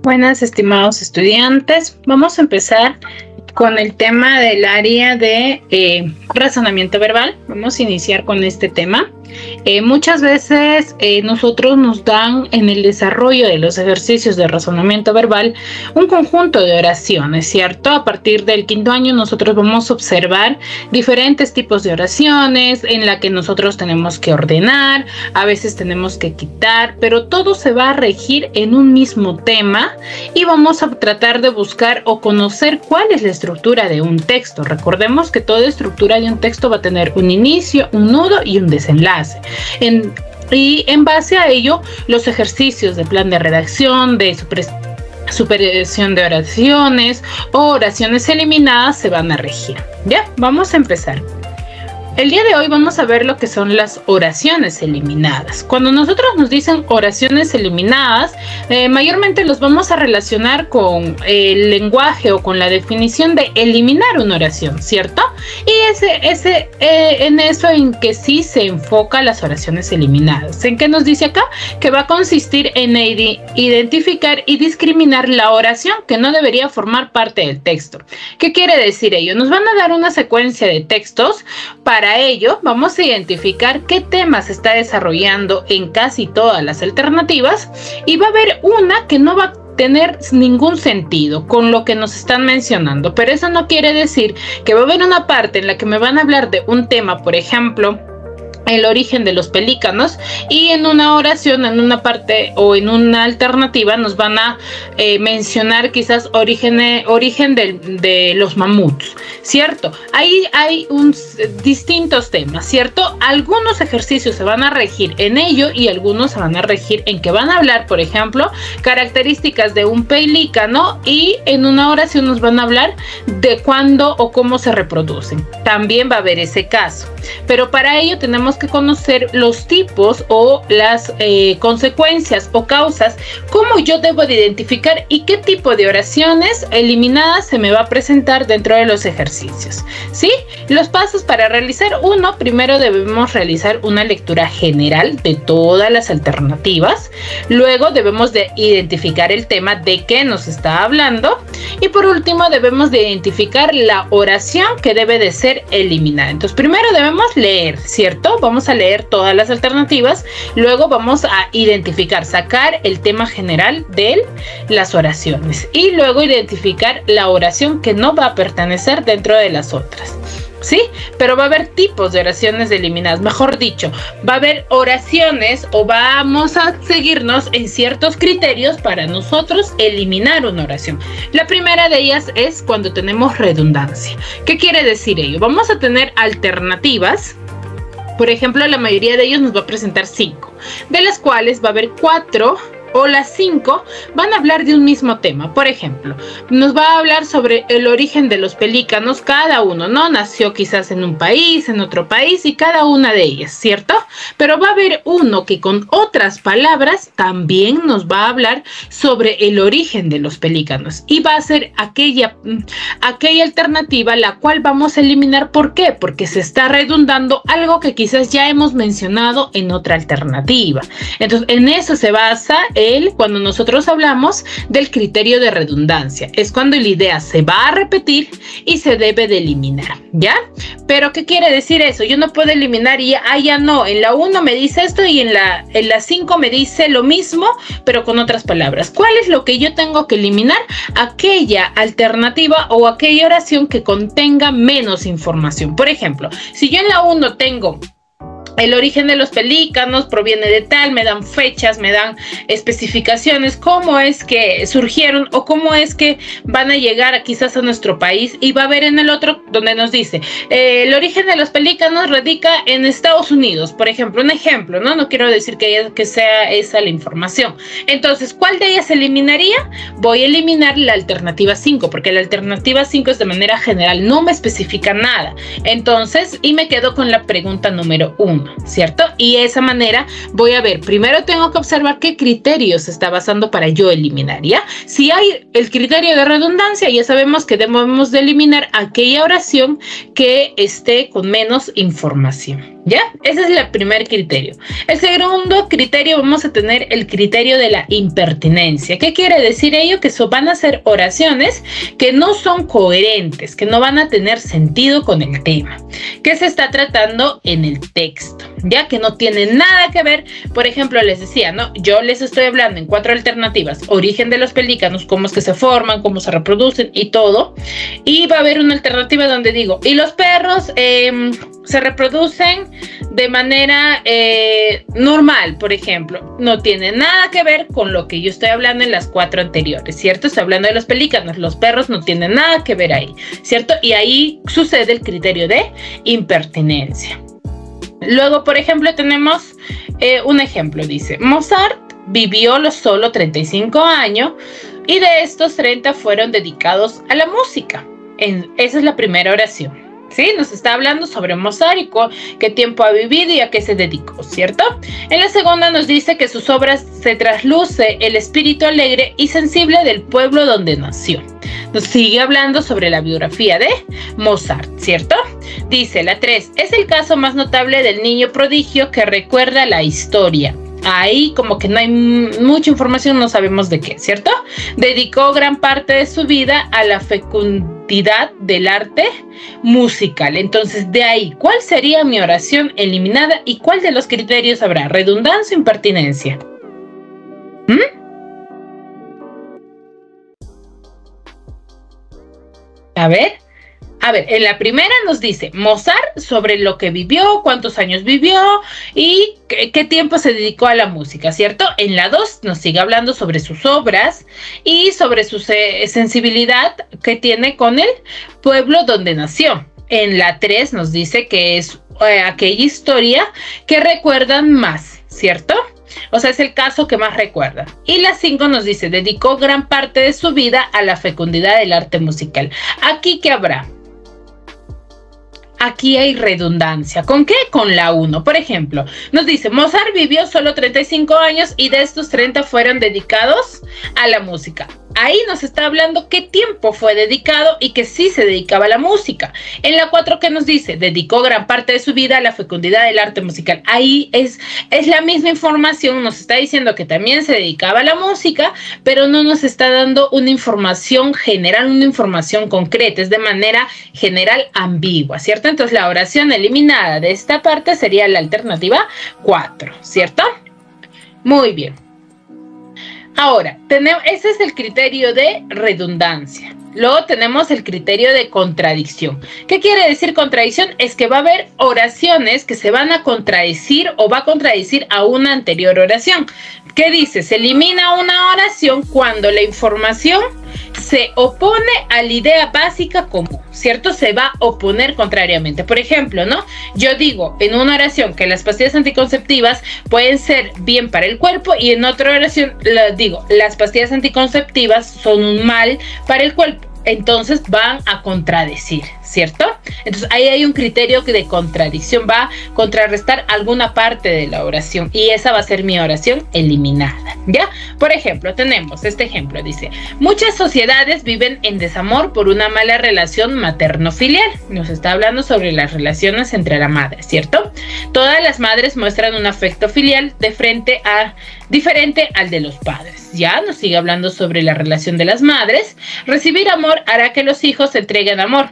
Buenas, estimados estudiantes. Vamos a empezar con el tema del área de razonamiento verbal. Vamos a iniciar con este tema. Muchas veces nosotros nos dan en el desarrollo de los ejercicios de razonamiento verbal un conjunto de oraciones, ¿cierto? A partir del quinto año nosotros vamos a observar diferentes tipos de oraciones en la que nosotros tenemos que ordenar, a veces tenemos que quitar, pero todo se va a regir en un mismo tema y vamos a tratar de buscar o conocer cuál es la estructura de un texto. Recordemos que toda estructura de un texto va a tener un inicio, un nudo y un desenlace. Y en base a ello, los ejercicios de plan de redacción, de supervisión de oraciones o oraciones eliminadas se van a regir. Ya, vamos a empezar. El día de hoy vamos a ver lo que son las oraciones eliminadas. Cuando nosotros nos dicen oraciones eliminadas, mayormente los vamos a relacionar con el lenguaje o con la definición de eliminar una oración, ¿cierto? Y en eso en que sí se enfoca las oraciones eliminadas. ¿En qué nos dice acá? Que va a consistir en identificar y discriminar la oración que no debería formar parte del texto. ¿Qué quiere decir ello? Nos van a dar una secuencia de textos. Para ello, vamos a identificar qué tema se está desarrollando en casi todas las alternativas y va a haber una que no va a tener ningún sentido con lo que nos están mencionando, pero eso no quiere decir que va a haber una parte en la que me van a hablar de un tema, por ejemplo, el origen de los pelícanos, y en una oración, en una parte o en una alternativa nos van a mencionar quizás origen de los mamuts, ¿cierto? Ahí hay distintos temas, ¿cierto? Algunos ejercicios se van a regir en ello y algunos se van a regir en que van a hablar, por ejemplo, características de un pelícano, y en una oración nos van a hablar de cuándo o cómo se reproducen. También va a haber ese caso, pero para ello tenemos que conocer los tipos o las consecuencias o causas, cómo yo debo de identificar y qué tipo de oraciones eliminadas se me va a presentar dentro de los ejercicios, ¿sí? Los pasos para realizar: uno, primero debemos realizar una lectura general de todas las alternativas, luego debemos de identificar el tema de qué nos está hablando y por último debemos de identificar la oración que debe de ser eliminada. Entonces primero debemos leer, ¿cierto? Vamos a leer todas las alternativas, luego vamos a identificar, sacar el tema general de las oraciones y luego identificar la oración que no va a pertenecer dentro de las otras. ¿Sí? Pero va a haber tipos de oraciones eliminadas, mejor dicho, va a haber oraciones o vamos a seguirnos en ciertos criterios para nosotros eliminar una oración. La primera de ellas es cuando tenemos redundancia. ¿Qué quiere decir ello? Vamos a tener alternativas. Por ejemplo, la mayoría de ellos nos va a presentar 5, de las cuales va a haber 4 o las 5 van a hablar de un mismo tema. Por ejemplo, nos va a hablar sobre el origen de los pelícanos. Cada uno, ¿no? Nació quizás en un país, en otro país, y cada una de ellas, ¿cierto? Pero va a haber uno que con otras palabras también nos va a hablar sobre el origen de los pelícanos y va a ser aquella alternativa la cual vamos a eliminar. ¿Por qué? Porque se está redundando algo que quizás ya hemos mencionado en otra alternativa. Entonces, en eso se basa cuando nosotros hablamos del criterio de redundancia. Es cuando la idea se va a repetir y se debe de eliminar, ¿ya? Pero ¿qué quiere decir eso? Yo no puedo eliminar y ya no, en la 1 me dice esto y en la 5 me dice lo mismo, pero con otras palabras. ¿Cuál es lo que yo tengo que eliminar? Aquella alternativa o aquella oración que contenga menos información. Por ejemplo, si yo en la 1 tengo el origen de los pelícanos, proviene de tal, me dan fechas, me dan especificaciones, cómo es que surgieron o cómo es que van a llegar quizás a nuestro país, y va a haber en el otro donde nos dice el origen de los pelícanos radica en Estados Unidos, por ejemplo, un ejemplo, ¿no? No quiero decir que sea esa la información. Entonces, ¿cuál de ellas eliminaría? Voy a eliminar la alternativa 5, porque la alternativa 5 es de manera general, no me especifica nada. Entonces, y me quedo con la pregunta número 1. 1, ¿cierto? Y de esa manera voy a ver, primero tengo que observar qué criterio se está basando para yo eliminar, ¿ya? Si hay el criterio de redundancia, ya sabemos que debemos de eliminar aquella oración que esté con menos información, ¿ya? Ese es el primer criterio. El segundo criterio, vamos a tener el criterio de la impertinencia. ¿Qué quiere decir ello? Que van a ser oraciones que no son coherentes, que no van a tener sentido con el tema que se está tratando en el texto, ya que no tiene nada que ver. Por ejemplo, les decía, ¿no? Yo les estoy hablando en 4 alternativas: origen de los pelícanos, cómo es que se forman, cómo se reproducen y todo. Y va a haber una alternativa donde digo, y los perros se reproducen de manera normal, por ejemplo. No tiene nada que ver con lo que yo estoy hablando en las 4 anteriores, ¿cierto? Estoy hablando de los pelícanos, los perros no tienen nada que ver ahí, ¿cierto? Y ahí sucede el criterio de impertinencia. Luego, por ejemplo, tenemos un ejemplo, dice, Mozart vivió solo 35 años y de estos 30 fueron dedicados a la música. Esa es la primera oración. ¿Sí? Nos está hablando sobre Mozart y qué tiempo ha vivido y a qué se dedicó, ¿cierto? En la segunda nos dice que sus obras se trasluce el espíritu alegre y sensible del pueblo donde nació. Nos sigue hablando sobre la biografía de Mozart, ¿cierto? Dice la 3, es el caso más notable del niño prodigio que recuerda la historia. Ahí como que no hay mucha información, no sabemos de qué, ¿cierto? Dedicó gran parte de su vida a la fecundidad del arte musical. Entonces, de ahí, ¿cuál sería mi oración eliminada y cuál de los criterios habrá? ¿Redundancia o impertinencia? A ver, en la primera nos dice Mozart sobre lo que vivió, cuántos años vivió y qué tiempo se dedicó a la música, ¿cierto? En la 2 nos sigue hablando sobre sus obras y sobre su sensibilidad que tiene con el pueblo donde nació. En la 3 nos dice que es aquella historia que recuerdan más, ¿cierto? O sea, es el caso que más recuerdan. Y la 5 nos dice, dedicó gran parte de su vida a la fecundidad del arte musical. ¿Aquí qué habrá? Aquí hay redundancia. ¿Con qué? Con la 1. Por ejemplo, nos dice, Mozart vivió solo 35 años y de estos 30 fueron dedicados a la música. Ahí nos está hablando qué tiempo fue dedicado y que sí se dedicaba a la música. En la 4, ¿qué nos dice? Dedicó gran parte de su vida a la fecundidad del arte musical. Ahí es la misma información, nos está diciendo que también se dedicaba a la música, pero no nos está dando una información general, una información concreta, es de manera general ambigua, ¿cierto? Entonces la oración eliminada de esta parte sería la alternativa 4, ¿cierto? Muy bien. Ahora, ese es el criterio de redundancia. Luego tenemos el criterio de contradicción. ¿Qué quiere decir contradicción? Es que va a haber oraciones que se van a contradecir o va a contradecir a una anterior oración. ¿Qué dice? Se elimina una oración cuando la información se opone a la idea básica común, ¿cierto? Se va a oponer contrariamente. Por ejemplo, ¿no? Yo digo en una oración que las pastillas anticonceptivas pueden ser bien para el cuerpo y en otra oración digo, las pastillas anticonceptivas son un mal para el cuerpo. Entonces van a contradecir, ¿cierto? Entonces ahí hay un criterio de contradicción, va a contrarrestar alguna parte de la oración y esa va a ser mi oración eliminada, ¿ya? Por ejemplo, tenemos este ejemplo, dice, muchas sociedades viven en desamor por una mala relación materno-filial. Nos está hablando sobre las relaciones entre la madre, ¿cierto? Todas las madres muestran un afecto filial diferente al de los padres. Ya nos sigue hablando sobre la relación de las madres. Recibir amor hará que los hijos entreguen amor.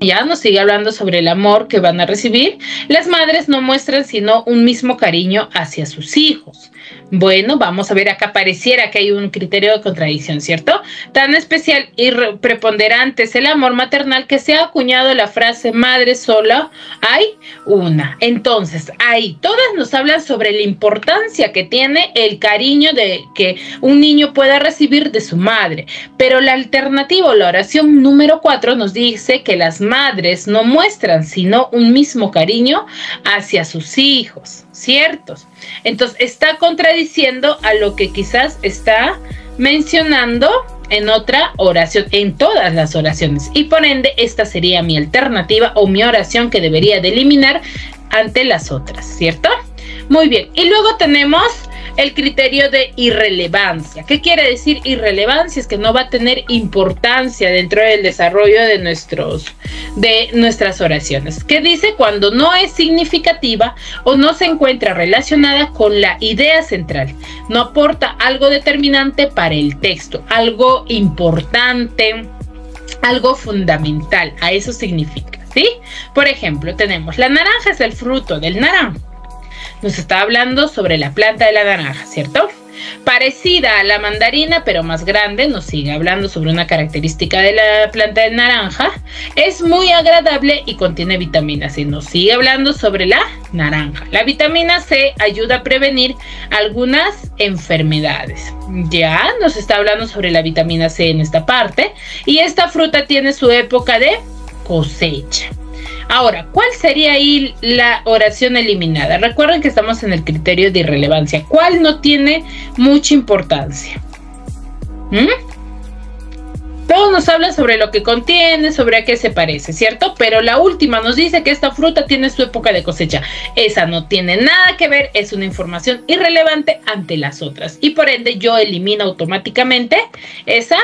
Ya nos sigue hablando sobre el amor que van a recibir. Las madres no muestran sino un mismo cariño hacia sus hijos. Bueno, vamos a ver, acá pareciera que hay un criterio de contradicción, ¿cierto? Tan especial y preponderante es el amor maternal que se ha acuñado la frase madre sola hay una. Entonces, ahí todas nos hablan sobre la importancia que tiene el cariño de que un niño pueda recibir de su madre. Pero la alternativa o la oración número 4 nos dice que las madres no muestran sino un mismo cariño hacia sus hijos, ¿ciertos? Entonces está contradiciendo a lo que quizás está mencionando en otra oración, en todas las oraciones, y por ende esta sería mi alternativa o mi oración que debería de eliminar ante las otras, ¿cierto? Muy bien, y luego tenemos el criterio de irrelevancia. ¿Qué quiere decir irrelevancia? Es que no va a tener importancia dentro del desarrollo de nuestras oraciones. ¿Qué dice? Cuando no es significativa o no se encuentra relacionada con la idea central. No aporta algo determinante para el texto, algo importante, algo fundamental. A eso significa, ¿sí? Por ejemplo, tenemos la naranja es el fruto del naranjo. Nos está hablando sobre la planta de la naranja, ¿cierto? Parecida a la mandarina, pero más grande, nos sigue hablando sobre una característica de la planta de naranja. Es muy agradable y contiene vitamina C. Nos sigue hablando sobre la naranja. La vitamina C ayuda a prevenir algunas enfermedades. Ya nos está hablando sobre la vitamina C en esta parte. Y esta fruta tiene su época de cosecha. Ahora, ¿cuál sería ahí la oración eliminada? Recuerden que estamos en el criterio de irrelevancia. ¿Cuál no tiene mucha importancia? Todo nos habla sobre lo que contiene, sobre a qué se parece, ¿cierto? Pero la última nos dice que esta fruta tiene su época de cosecha. Esa no tiene nada que ver, es una información irrelevante ante las otras. Y por ende yo elimino automáticamente esa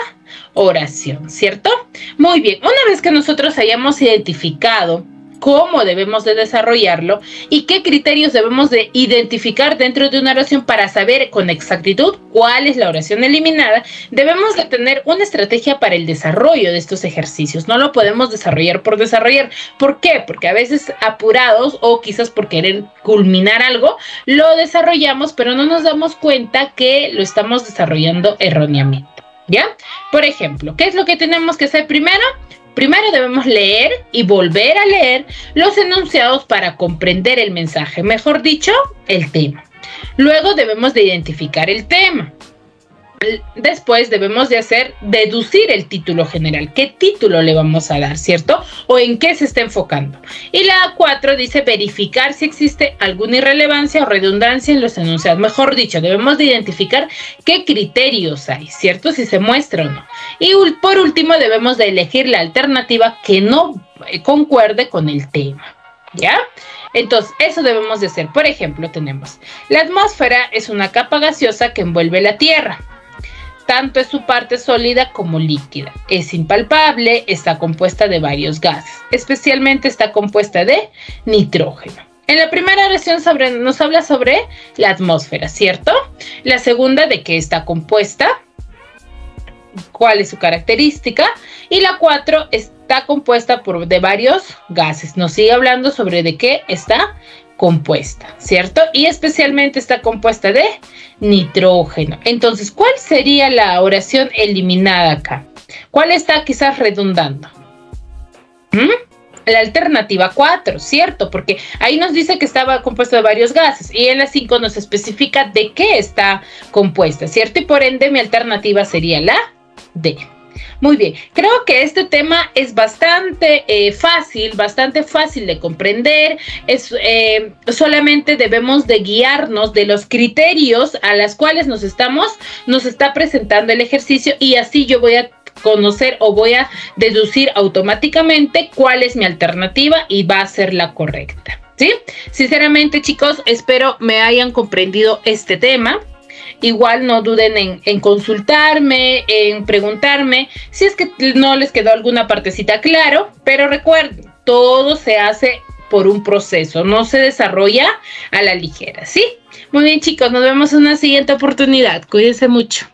oración, ¿cierto? Muy bien, una vez que nosotros hayamos identificado cómo debemos de desarrollarlo y qué criterios debemos de identificar dentro de una oración para saber con exactitud cuál es la oración eliminada, debemos de tener una estrategia para el desarrollo de estos ejercicios. No lo podemos desarrollar por desarrollar. ¿Por qué? Porque a veces apurados o quizás por querer culminar algo, lo desarrollamos, pero no nos damos cuenta que lo estamos desarrollando erróneamente. ¿Ya? Por ejemplo, ¿qué es lo que tenemos que hacer primero? Primero debemos leer y volver a leer los enunciados para comprender el mensaje, mejor dicho, el tema. Luego debemos de identificar el tema. Después debemos de deducir el título general. ¿Qué título le vamos a dar, cierto? ¿O en qué se está enfocando? Y la 4 dice verificar si existe alguna irrelevancia o redundancia en los enunciados. Mejor dicho, debemos de identificar qué criterios hay, ¿cierto? Si se muestra o no. Y por último debemos de elegir la alternativa que no concuerde con el tema, ¿ya? Entonces, eso debemos de hacer. Por ejemplo, tenemos la atmósfera es una capa gaseosa que envuelve la Tierra. Tanto es su parte sólida como líquida. Es impalpable, está compuesta de varios gases. Especialmente está compuesta de nitrógeno. En la primera oración nos habla sobre la atmósfera, ¿cierto? La segunda de qué está compuesta, cuál es su característica. Y la 4 está compuesta de varios gases. Nos sigue hablando sobre de qué está compuesta, ¿cierto? Y especialmente está compuesta de nitrógeno. Entonces, ¿cuál sería la oración eliminada acá? ¿Cuál está quizás redundando? La alternativa 4, ¿cierto? Porque ahí nos dice que estaba compuesta de varios gases y en la 5 nos especifica de qué está compuesta, ¿cierto? Y por ende mi alternativa sería la D. Muy bien, creo que este tema es bastante fácil de comprender. Solamente debemos de guiarnos de los criterios a los cuales nos está presentando el ejercicio y así yo voy a conocer o voy a deducir automáticamente cuál es mi alternativa y va a ser la correcta, ¿sí? Sinceramente, chicos, espero me hayan comprendido este tema. Igual no duden en consultarme, en preguntarme si es que no les quedó alguna partecita claro, pero recuerden, todo se hace por un proceso, no se desarrolla a la ligera, ¿sí? Muy bien, chicos, nos vemos en una siguiente oportunidad. Cuídense mucho.